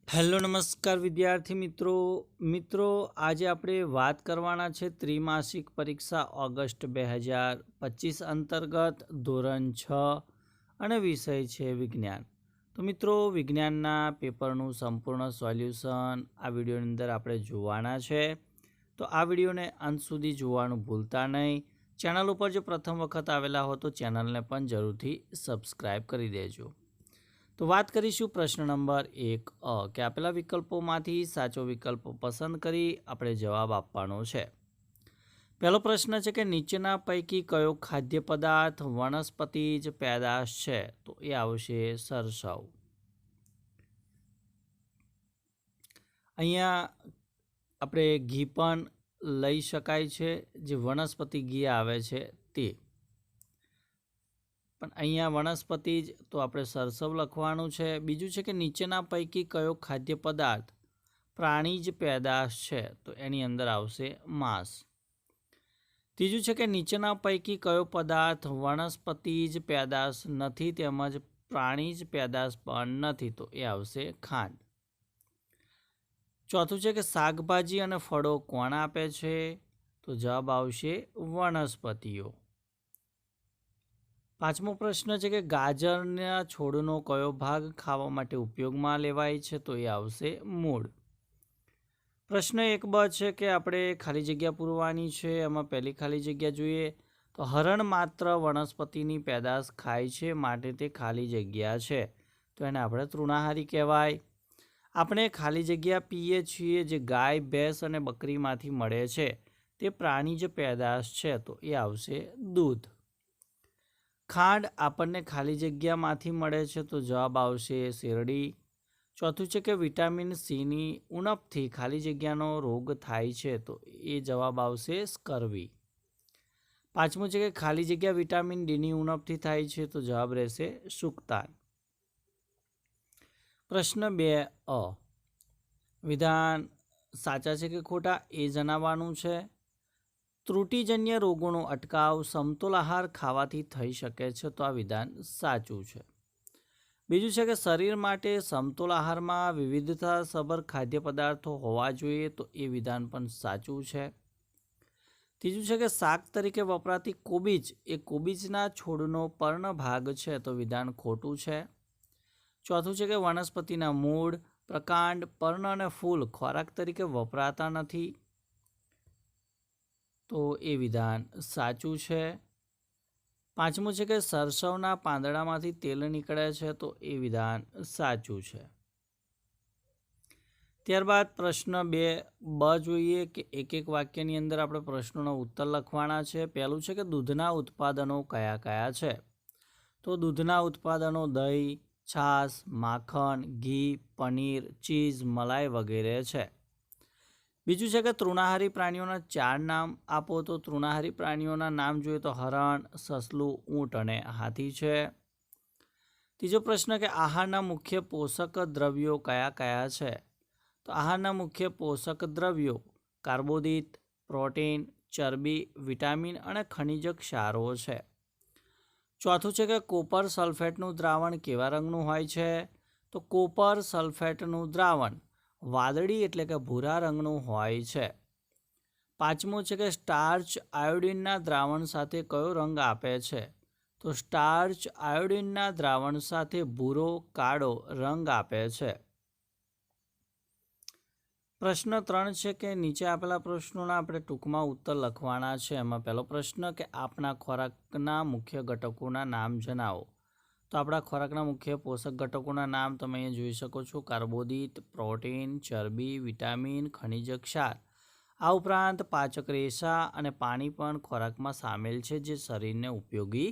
Hello નમસ્કાર વિદ્યાર્થી મિત્રો આજે આપણે વાત કરવાના છે ત્રિમાસિક પરીક્ષા ઓગસ્ટ 2025 અંતર્ગત ધોરણ 6 અને વિષય છે વિજ્ઞાન. તો મિત્રો વિજ્ઞાનના પેપરનું સંપૂર્ણ સોલ્યુશન આ વિડીયોની અંદર આપણે જોવાના છે. તો આ વિડીયોને અંત સુધી જોવાનું ભૂલતા નહીં. ચેનલ ઉપર જો પ્રથમ વખત આવેલા હો તો ચેનલને પણ જરૂરથી સબસ્ક્રાઈબ કરી દેજો. તો વાત કરીશું પ્રશ્ન નંબર 1 કે આપેલા વિકલ્પોમાંથી સાચો વિકલ્પ પસંદ કરી આપણે જવાબ આપવાનો છે. પહેલો પ્રશ્ન છે કે નીચેના પૈકી કયો ખાદ્ય પદાર્થ વનસ્પતિજ પેદાશ છે? તો એ આવશે સરસવ. અહીંયા આપણે ઘી પણ લઈ શકાય છે, જે વનસ્પતિ ઘી આવે છે તે. પણ અહીંયા વનસ્પતિ જ તો આપણે સરસવ લખવાનું છે. બીજું છે કે નીચેના પૈકી કયો ખાદ્ય પદાર્થ પ્રાણીજ પેદાશ છે? તો એની અંદર આવશે માંસ. ત્રીજું છે કે નીચેના પૈકી કયો પદાર્થ વનસ્પતિજ પેદાશ નથી તેમજ પ્રાણીજ પેદાશ પણ નથી? તો એ આવશે ખાંડ. ચોથું છે કે શાકભાજી અને ફળો કોણ આપે છે? તો જવાબ આવશે વનસ્પતિઓ. પાંચમો પ્રશ્ન છે કે ગાજરના છોડનો કયો ભાગ ખાવા માટે ઉપયોગમાં લેવાય છે? તો એ આવશે મૂળ. પ્રશ્ન 1બ છે કે આપણે ખાલી જગ્યા પૂરવાની છે. એમાં પહેલી ખાલી જગ્યા જોઈએ તો હરણ માત્ર વનસ્પતિની પેદાશ ખાય છે માટે તે ખાલી જગ્યા છે, તો એને આપણે તૃણાહારી કહેવાય. આપણે ખાલી જગ્યા પીએ છીએ જે ગાય, ભેંસ અને બકરીમાંથી મળે છે તે પ્રાણીજ પેદાશ છે, તો એ આવશે દૂધ. ખાંડ આપણને ખાલી જગ્યામાંથી મળે છે, તો જવાબ આવશે શેરડી. ચોથું છે કે વિટામિન સીની ઉણપથી ખાલી જગ્યાનો રોગ થાય છે, તો એ જવાબ આવશે સ્કર્વી. પાંચમું છે કે ખાલી જગ્યા વિટામિન ડીની ઉણપથી થાય છે, તો જવાબ રહેશે સુક્તાન. પ્રશ્ન 2 વિધાન સાચા છે કે ખોટા એ જણાવવાનું છે. ત્રુટિજન્ય રોગોનો અટકાવ સમતોલ આહાર ખાવાથી થઈ શકે છે, તો આ વિધાન સાચું છે. બીજું છે કે શરીર માટે સમતોલ આહારમાં વિવિધતાસભર ખાદ્ય પદાર્થો હોવા જોઈએ, તો એ વિધાન પણ સાચું છે. ત્રીજું છે કે શાક તરીકે વપરાતી કોબીજ એ કોબીજના છોડનો પર્ણ ભાગ છે, તો વિધાન ખોટું છે. ચોથું છે કે વનસ્પતિના મૂળ, પ્રકાંડ, પર્ણ અને ફૂલ ખોરાક તરીકે વપરાતા નથી, તો એ વિધાન સાચું છે. પાંચમું છે કે સરસવના પાંદડામાંથી તેલ નીકળે છે, તો એ વિધાન સાચું છે. ત્યારબાદ પ્રશ્ન 2બ જોઈએ કે એક વાક્યની અંદર આપણે પ્રશ્નોનો ઉત્તર લખવાના છે. પહેલું છે કે દૂધના ઉત્પાદનો કયા કયા છે? તો દૂધના ઉત્પાદનો દહીં, છાશ, માખણ, ઘી, પનીર, ચીઝ, મલાઈ વગેરે છે. બીજું છે કે તૃણાહારી પ્રાણીઓના 4 નામ આપો. તો તૃણાહારી પ્રાણીઓના નામ જોઈએ તો હરણ, સસલું, ઊંટ અને હાથી છે. ત્રીજો પ્રશ્ન કે આહારના મુખ્ય પોષક દ્રવ્યો કયા કયા છે? તો આહારના મુખ્ય પોષક દ્રવ્યો કાર્બોદિત, પ્રોટીન, ચરબી, વિટામિન અને ખનિજ ક્ષારો છે. ચોથું છે કે કોપર સલ્ફેટનું દ્રાવણ કેવા રંગનું હોય છે? તો કોપર સલ્ફેટનું દ્રાવણ વાદળી એટલે કે ભૂરા રંગનું હોય છે. પાંચમું છે કે સ્ટાર્ચ આયોડિનના દ્રાવણ સાથે કયો રંગ આપે છે? તો સ્ટાર્ચ આયોડિનના દ્રાવણ સાથે ભૂરો કાળો રંગ આપે છે. પ્રશ્ન 3 છે કે નીચે આપેલા પ્રશ્નોના આપણે ટૂંકમાં ઉત્તર લખવાના છે. એમાં પહેલો પ્રશ્ન કે આપના ખોરાકના મુખ્ય ઘટકોના નામ જણાવો. તો આપણા ખોરાકના મુખ્ય પોષક ઘટકોના નામ તમે અહીંયા જોઈ શકો છો. કાર્બોદિત, પ્રોટીન, ચરબી, વિટામિન, ખનિજ ક્ષાર. આ ઉપરાંત પાચક રેસા અને પાણી પણ ખોરાકમાં સામેલ છે, જે શરીરને ઉપયોગી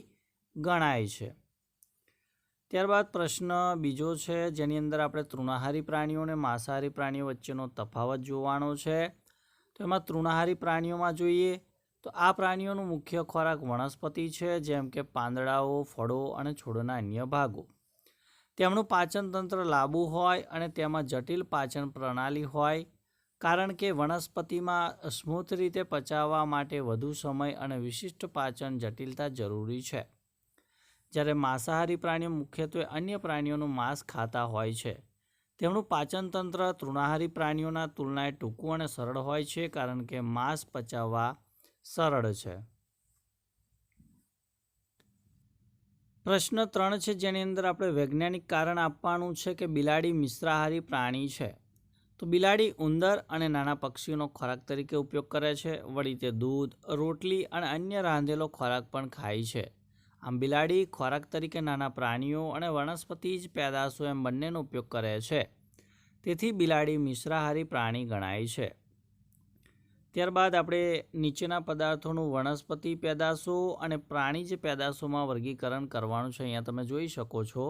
ગણાય છે. ત્યારબાદ પ્રશ્ન બીજો છે, જેની અંદર આપણે તૃણાહારી પ્રાણીઓ અને માંસાહારી પ્રાણીઓ વચ્ચેનો તફાવત જોવાનો છે. તો એમાં તૃણાહારી પ્રાણીઓમાં જોઈએ તો આ પ્રાણીઓનો મુખ્ય ખોરાક વનસ્પતિ છે, જેમ કે પાંદડાઓ, ફળો અને છોડના અન્ય ભાગો. તેમનું પાચન તંત્ર લાંબુ હોય અને તેમાં જટિલ પાચન પ્રણાલી હોય, કારણ કે વનસ્પતિમાં સ્મૂથ રીતે પચાવવા માટે વધુ સમય અને વિશિષ્ટ પાચન જટિલતા જરૂરી છે. જ્યારે માંસાહારી પ્રાણીઓ મુખ્યત્વે અન્ય પ્રાણીઓનું માંસ ખાતા હોય છે, તેમનું પાચન તંત્ર તૃણાહારી પ્રાણીઓના તુલનાએ ટૂંકું અને સરળ હોય છે, કારણ કે માંસ પચાવવા સરળ છે. પ્રશ્ન 3 છે, જેની અંદર આપણે વૈજ્ઞાનિક કારણ આપવાનું છે કે બિલાડી મિશ્રાહારી પ્રાણી છે. તો બિલાડી ઉંદર અને નાના પક્ષીઓનો ખોરાક તરીકે ઉપયોગ કરે છે. વળી તે દૂધ, રોટલી અને અન્ય રાંધેલો ખોરાક પણ ખાય છે. આમ બિલાડી ખોરાક તરીકે નાના પ્રાણીઓ અને વનસ્પતિજ પેદાશો એમ બંનેનો ઉપયોગ કરે છે. તેથી બિલાડી મિશ્રાહારી પ્રાણી ગણાય છે. ત્યારબાદ આપણે નીચેના પદાર્થોનું વનસ્પતિ પેદાશો અને પ્રાણીજ પેદાશોમાં વર્ગીકરણ કરવાનું છે. અહીંયા તમે જોઈ શકો છો.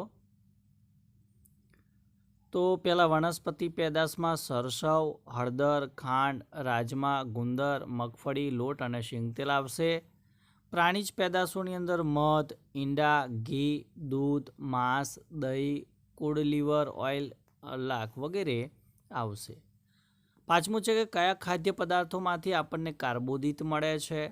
તો પહેલાં વનસ્પતિ પેદાશમાં સરસવ, હળદર, ખાંડ, રાજમા, ગુંદર, મગફળી, લોટ અને શીંગતેલ આવશે. પ્રાણીજ પેદાશોની અંદર મધ, ઈંડા, ઘી, દૂધ, માંસ, દહીં, કુડ લીવર ઓઇલ, લાખ વગેરે આવશે. 5મું છે કે કયા ખાદ્ય પદાર્થોમાંથી આપણને કાર્બોદિત મળે છે.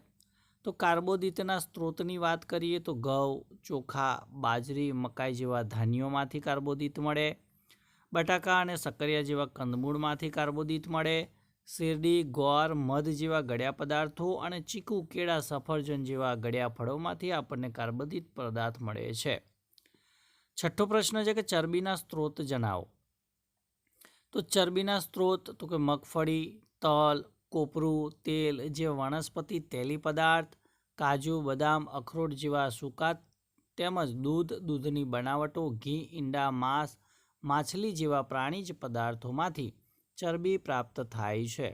તો કાર્બોદિતના સ્ત્રોતની વાત કરીએ તો ઘઉં, ચોખા, બાજરી, મકાઈ જેવા ધાન્યોમાંથી કાર્બોદિત મળે. બટાકા અને સક્કરિયા જેવા કંદમૂળમાંથી કાર્બોદિત મળે. શેરડી, ગોળ, મધ જેવા ગળ્યા પદાર્થો અને ચીકુ, કેળા, સફરજન જેવા ગળ્યા ફળોમાંથી આપણને કાર્બોદિત પદાર્થ મળે છે. 6થો પ્રશ્ન છે કે ચરબીના સ્ત્રોત જણાવો. તો ચરબીના સ્ત્રોત તો કે મગફળી, તલ, કોપરું, તેલ જેવા વનસ્પતિ તેલી પદાર્થ, કાજુ, બદામ, અખરોટ જેવા સૂકા તેમજ દૂધ, દૂધની બનાવટો, ઘી, ઈંડા, માંસ, માછલી જેવા પ્રાણીજ પદાર્થોમાંથી ચરબી પ્રાપ્ત થાય છે.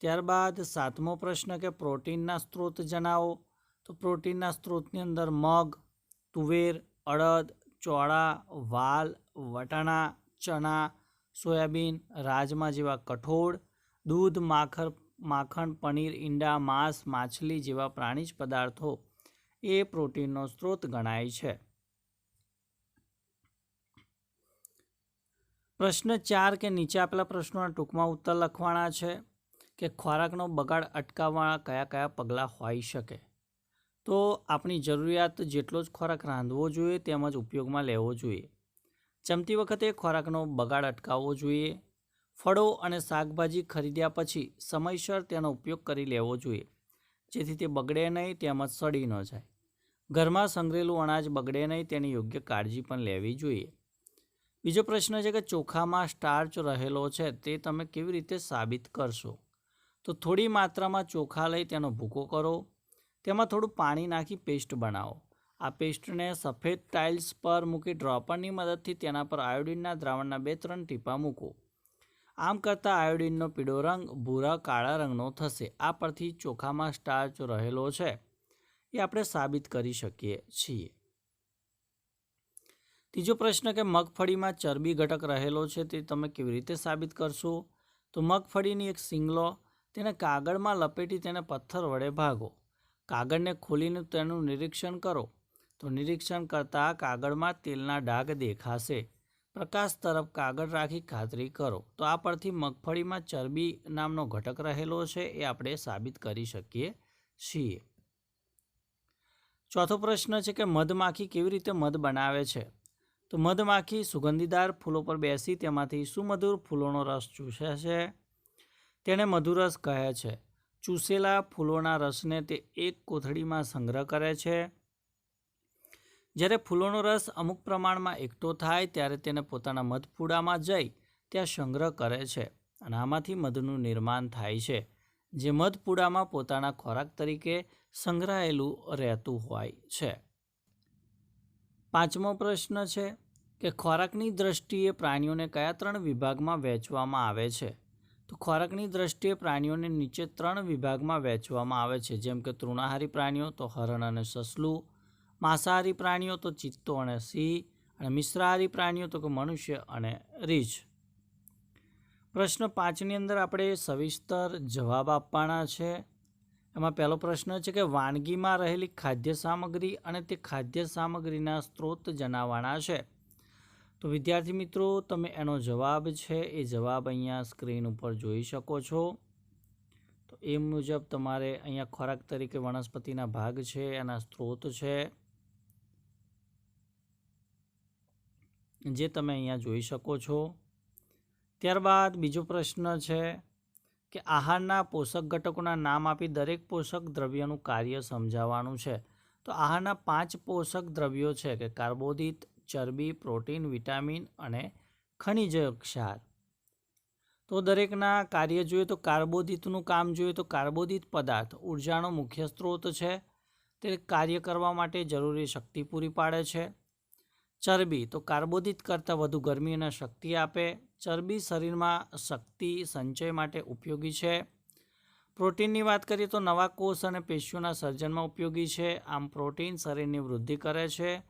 ત્યારબાદ 7મો પ્રશ્ન કે પ્રોટીનના સ્ત્રોત જણાવો. તો પ્રોટીનના સ્ત્રોતની અંદર મગ, તુવેર, અડદ, ચોળા, વાલ, વટાણા, ચણા, સોયાબીન, રાજમા જેવા કઠોળ, દૂધ, માખણ, પનીર, ઈંડા, માંસ, માછલી જેવા પ્રાણીજ પદાર્થો એ પ્રોટીનનો સ્ત્રોત ગણાય છે. પ્રશ્ન 4 કે નીચે આપેલા પ્રશ્નોના ટૂંકમાં ઉત્તર લખવાના છે કે ખોરાકનો બગાડ અટકાવવા કયા કયા પગલાં હોઈ શકે. તો આપણી જરૂરિયાત જેટલો જ ખોરાક રાંધવો જોઈએ તેમજ ઉપયોગમાં લેવો જોઈએ. જમતી વખતે ખોરાકનો બગાડ અટકાવવો જોઈએ. ફળો અને શાકભાજી ખરીદ્યા પછી સમયસર તેનો ઉપયોગ કરી લેવો જોઈએ, જેથી તે બગડે નહીં તેમજ સડી ન જાય. ઘરમાં સંગ્રહેલું અનાજ બગડે નહીં તેની યોગ્ય કાળજી પણ લેવી જોઈએ. બીજો પ્રશ્ન છે કે ચોખામાં સ્ટાર્ચ રહેલો છે તે તમે કેવી રીતે સાબિત કરશો. તો થોડી માત્રામાં ચોખા લઈ તેનો ભૂકો કરો. તેમાં થોડું પાણી નાખી પેસ્ટ બનાવો. આ પેસ્ટને સફેદ ટાઇલ્સ પર મૂકી ડ્રોપરની મદદથી તેના પર આયોડિનના દ્રાવણના 2-3 ટીપાં મૂકો. આમ કરતાં આયોડિનનો પીળો રંગ ભૂરા કાળા રંગનો થશે. આ પરથી ચોખામાં સ્ટાર્ચ રહેલો છે એ આપણે સાબિત કરી શકીએ છીએ. ત્રીજો પ્રશ્ન કે મગફળીમાં ચરબી ઘટક રહેલો છે તે તમે કેવી રીતે સાબિત કરશો. તો મગફળીની એક સીંગ લો, તેને કાગળમાં લપેટી તેને પથ્થર વડે ભાગો. કાગળને ખોલીને તેનું નિરીક્ષણ કરો. તો નિરીક્ષણ કરતાં કાગળમાં તેલના ડાઘ દેખાશે. પ્રકાશ તરફ કાગળ રાખી ખાતરી કરો. તો આ પરથી મગફળીમાં ચરબી નામનો ઘટક રહેલો છે એ આપણે સાબિત કરી શકીએ છીએ. ચોથો પ્રશ્ન છે કે મધમાખી કેવી રીતે મધ બનાવે છે. તો મધમાખી સુગંધીદાર ફૂલો પર બેસી તેમાંથી સુમધુર ફૂલોનો રસ ચૂસે છે. તેને મધુરસ કહે છે. ચૂસેલા ફૂલોના રસને તે એક કોથળીમાં સંગ્રહ કરે છે. જ્યારે ફૂલોનો રસ અમુક પ્રમાણમાં એકઠો થાય ત્યારે તેને પોતાના મધપૂડામાં જઈ ત્યાં સંગ્રહ કરે છે અને આમાંથી મધનું નિર્માણ થાય છે, જે મધપૂડામાં પોતાના ખોરાક તરીકે સંગ્રહાયેલું રહેતું હોય છે. 5મો પ્રશ્ન છે કે ખોરાકની દ્રષ્ટિએ પ્રાણીઓને કયા 3 વિભાગમાં વહેંચવામાં આવે છે. તો ખોરાકની દ્રષ્ટિએ પ્રાણીઓને નીચે 3 વિભાગમાં વહેંચવામાં આવે છે, જેમ કે તૃણાહારી પ્રાણીઓ તો હરણ અને સસલું, માંસાહારી પ્રાણીઓ તો ચિત્તો અને સિંહ, અને મિશ્રાહારી પ્રાણીઓ તો કે મનુષ્ય અને રીંછ. પ્રશ્ન 5ની અંદર આપણે સવિસ્તર જવાબ આપવાના છે. એમાં પહેલો પ્રશ્ન છે કે વાનગીમાં રહેલી ખાદ્ય સામગ્રી અને તે ખાદ્ય સામગ્રીના સ્ત્રોત જણાવવાના છે. તો વિદ્યાર્થી મિત્રો, તમે એનો જવાબ છે એ જવાબ અહીંયા સ્ક્રીન ઉપર જોઈ શકો છો. તો એ મુજબ તમારે અહીંયા ખોરાક તરીકે વનસ્પતિના ભાગ છે, એના સ્ત્રોત છે. જે તમે અહીંયા જોઈ શકો છો. ત્યારબાદ બીજો પ્રશ્ન છે કે આહારના પોષક ઘટકોના નામ આપી દરેક પોષક દ્રવ્યનું કાર્ય સમજાવવાનું છે. તો આહારના 5 પોષક દ્રવ્યો છે કે કાર્બોદિત, ચરબી, પ્રોટીન, વિટામિન અને ખનિજ ક્ષાર. તો દરેકના કાર્ય જોઈએ તો કાર્બોદિતનું કામ જોઈએ તો કાર્બોદિત પદાર્થ ઉર્જાનો મુખ્ય સ્ત્રોત છે. તે કાર્ય કરવા માટે જરૂરી શક્તિ પૂરી પાડે છે. ચરબી તો કાર્બોદિત કરતાં વધુ ગરમી અને શક્તિ આપે. ચરબી શરીરમાં શક્તિ સંચય માટે ઉપયોગી છે. પ્રોટીનની વાત કરીએ તો નવા કોષ અને પેશીઓના સર્જનમાં ઉપયોગી છે. આમ પ્રોટીન શરીરની વૃદ્ધિ કરે છે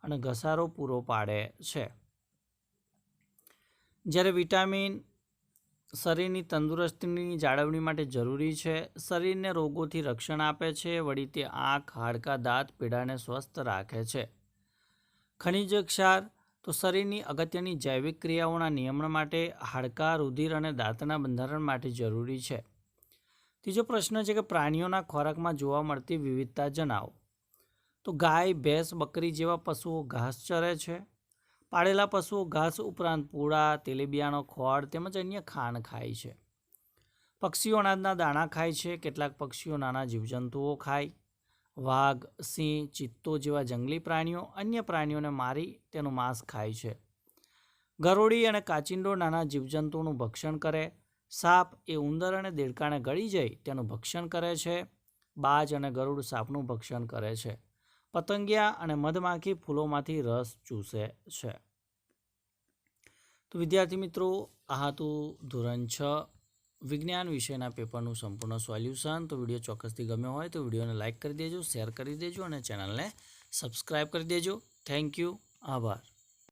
અને ઘસારો પૂરો પાડે છે. જ્યારે વિટામિન શરીરની તંદુરસ્તીની જાળવણી માટે જરૂરી છે. શરીરને રોગોથી રક્ષણ આપે છે. વળી તે આંખ, હાડકાં, દાંત પીડાને સ્વસ્થ રાખે છે. ખનિજ ક્ષાર તો શરીરની અગત્યની જૈવિક ક્રિયાઓના નિયમન માટે, હાડકાં, રુધિર અને દાંતના બંધારણ માટે જરૂરી છે. ત્રીજો પ્રશ્ન છે કે પ્રાણીઓના ખોરાકમાં જોવા મળતી વિવિધતા જણાવો. તો ગાય, ભેંસ, બકરી જેવા પશુઓ ઘાસ ચરે છે. પાળેલા પશુઓ ઘાસ ઉપરાંત પૂળા, તેલીબિયાંનો ખોળ તેમજ અન્ય ખાણ ખાય છે. પક્ષીઓ અનાજના દાણા ખાય છે. કેટલાક પક્ષીઓ નાના જીવજંતુઓ ખાય. વાઘ, સિંહ, ચિત્તો જેવા જંગલી પ્રાણીઓ અન્ય પ્રાણીઓને મારી તેનું માંસ ખાય છે. ગરોળી અને કાચિંડો નાના જીવજંતુઓનું ભક્ષણ કરે. સાપ એ ઉંદર અને દેડકાને ગળી જાય તેનું ભક્ષણ કરે છે. બાજ અને ગરુડ સાપનું ભક્ષણ કરે છે. પતંગિયા અને મધમાખી ફૂલોમાંથી રસ ચૂસે છે. તો વિદ્યાર્થી મિત્રો, આ હતું ધોરણ 6 વિજ્ઞાન વિષયના પેપરનું સંપૂર્ણ સોલ્યુશન. તો વિડીયો ચોક્કસથી ગમ્યો હોય તો વિડીયોને લાઇક કરી દેજો, શેર કરી દેજો અને ચેનલને સબસ્ક્રાઈબ કરી દેજો. Thank you. આભાર.